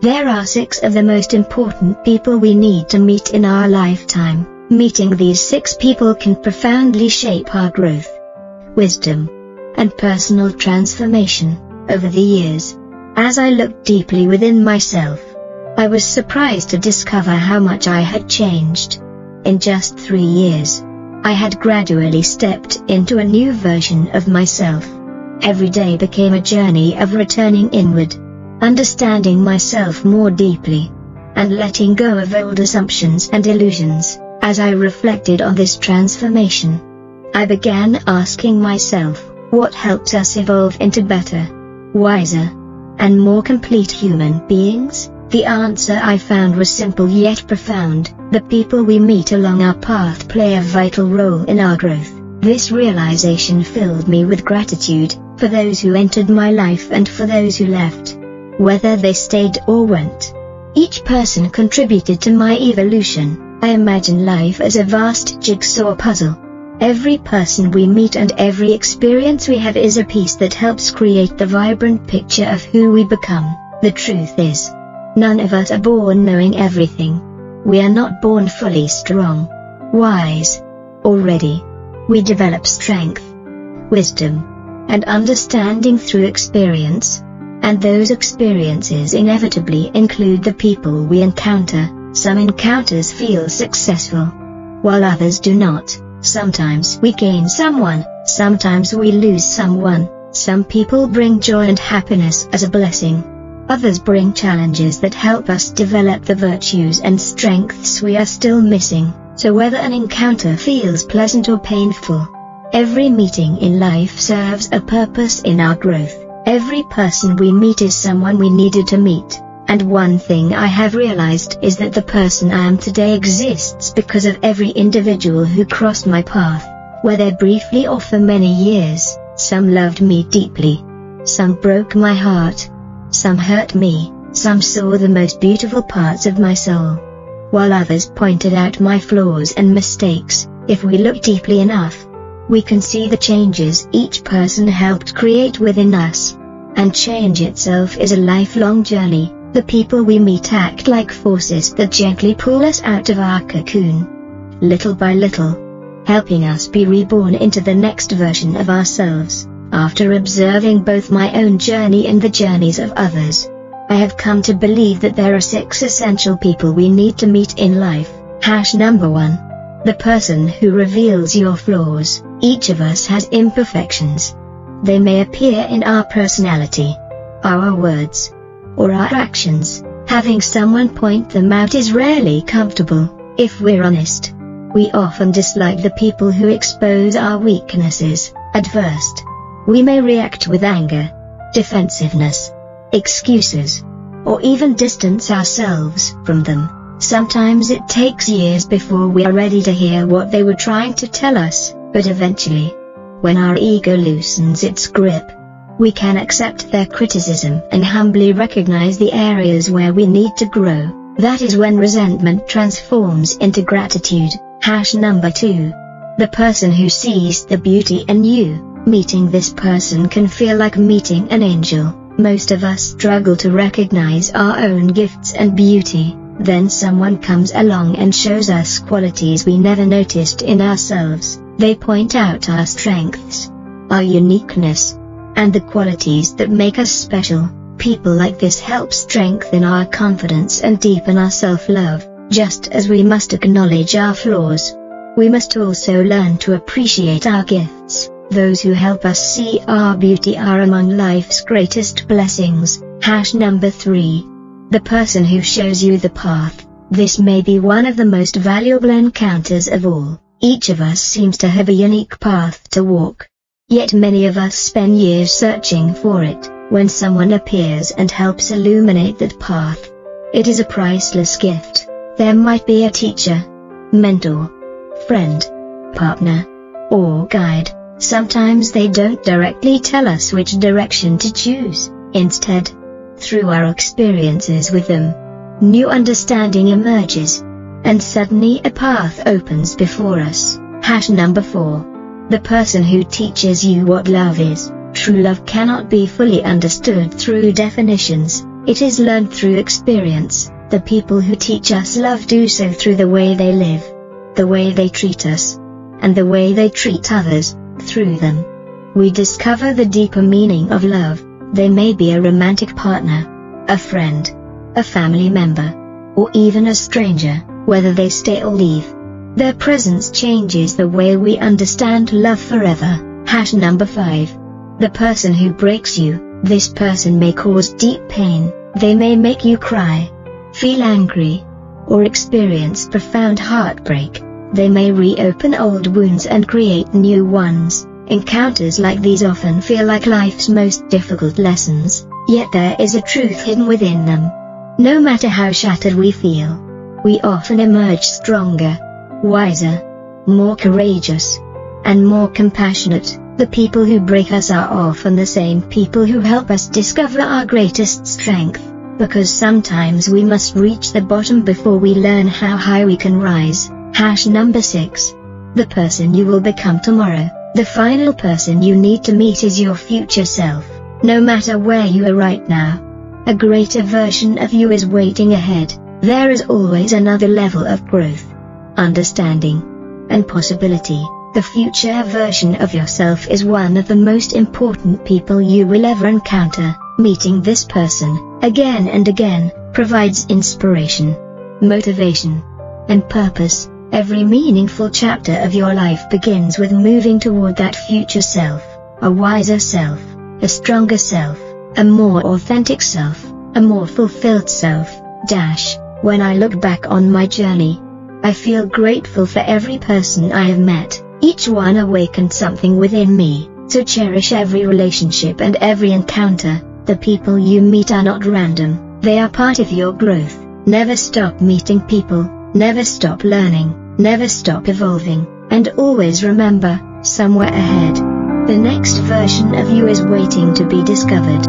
There are 6 of the most important people we need to meet in our lifetime. Meeting these 6 people can profoundly shape our growth, wisdom, and personal transformation over the years. As I looked deeply within myself, I was surprised to discover how much I had changed. In just 3 years, I had gradually stepped into a new version of myself. Every day became a journey of returning inward, understanding myself more deeply, and letting go of old assumptions and illusions. As I reflected on this transformation, I began asking myself, what helps us evolve into better, wiser, and more complete human beings? The answer I found was simple yet profound: the people we meet along our path play a vital role in our growth. This realization filled me with gratitude for those who entered my life and for those who left, whether they stayed or went. Each person contributed to my evolution. I imagine life as a vast jigsaw puzzle. Every person we meet and every experience we have is a piece that helps create the vibrant picture of who we become. The truth is, none of us are born knowing everything. We are not born fully strong, wise, or ready. We develop strength, wisdom, and understanding through experience, and those experiences inevitably include the people we encounter. Some encounters feel successful, while others do not. Sometimes we gain someone, sometimes we lose someone. Some people bring joy and happiness as a blessing. Others bring challenges that help us develop the virtues and strengths we are still missing. So whether an encounter feels pleasant or painful, every meeting in life serves a purpose in our growth. Every person we meet is someone we needed to meet. And one thing I have realized is that the person I am today exists because of every individual who crossed my path, whether briefly or for many years. Some loved me deeply. Some broke my heart. Some hurt me. Some saw the most beautiful parts of my soul, while others pointed out my flaws and mistakes. If we look deeply enough, we can see the changes each person helped create within us. And change itself is a lifelong journey. The people we meet act like forces that gently pull us out of our cocoon, little by little, helping us be reborn into the next version of ourselves. After observing both my own journey and the journeys of others, I have come to believe that there are 6 essential people we need to meet in life. Number 1. The person who reveals your flaws. Each of us has imperfections. They may appear in our personality, our words, or our actions. Having someone point them out is rarely comfortable. If we're honest, we often dislike the people who expose our weaknesses. At first, we may react with anger, defensiveness, excuses, or even distance ourselves from them. Sometimes it takes years before we are ready to hear what they were trying to tell us, but eventually, when our ego loosens its grip, we can accept their criticism and humbly recognize the areas where we need to grow. That is when resentment transforms into gratitude. Number 2. The person who sees the beauty in you. Meeting this person can feel like meeting an angel. Most of us struggle to recognize our own gifts and beauty. Then someone comes along and shows us qualities we never noticed in ourselves. They point out our strengths, our uniqueness, and the qualities that make us special. People like this help strengthen our confidence and deepen our self-love. Just as we must acknowledge our flaws, we must also learn to appreciate our gifts. Those who help us see our beauty are among life's greatest blessings. Number 3. The person who shows you the path. This may be one of the most valuable encounters of all. Each of us seems to have a unique path to walk. Yet many of us spend years searching for it. When someone appears and helps illuminate that path, it is a priceless gift. There might be a teacher, mentor, friend, partner, or guide. Sometimes they don't directly tell us which direction to choose. Instead, through our experiences with them, new understanding emerges, and suddenly a path opens before us. Number 4. The person who teaches you what love is. True love cannot be fully understood through definitions. It is learned through experience. The people who teach us love do so through the way they live, the way they treat us, and the way they treat others. Through them, we discover the deeper meaning of love. They may be a romantic partner, a friend, a family member, or even a stranger. Whether they stay or leave, their presence changes the way we understand love forever. Number 5. The person who breaks you. This person may cause deep pain. They may make you cry, feel angry, or experience profound heartbreak. They may reopen old wounds and create new ones. Encounters like these often feel like life's most difficult lessons, yet there is a truth hidden within them. No matter how shattered we feel, we often emerge stronger, wiser, more courageous, and more compassionate. The people who break us are often the same people who help us discover our greatest strength, because sometimes we must reach the bottom before we learn how high we can rise. Number 6. The person you will become tomorrow. The final person you need to meet is your future self. No matter where you are right now, a greater version of you is waiting ahead. There is always another level of growth, understanding, and possibility. The future version of yourself is one of the most important people you will ever encounter. Meeting this person, again and again, provides inspiration, motivation, and purpose. Every meaningful chapter of your life begins with moving toward that future self, a wiser self, a stronger self, a more authentic self, a more fulfilled self. When I look back on my journey, I feel grateful for every person I have met. Each one awakened something within me, so cherish every relationship and every encounter. The people you meet are not random, they are part of your growth. Never stop meeting people, never stop learning, never stop evolving, and always remember, somewhere ahead, the next version of you is waiting to be discovered.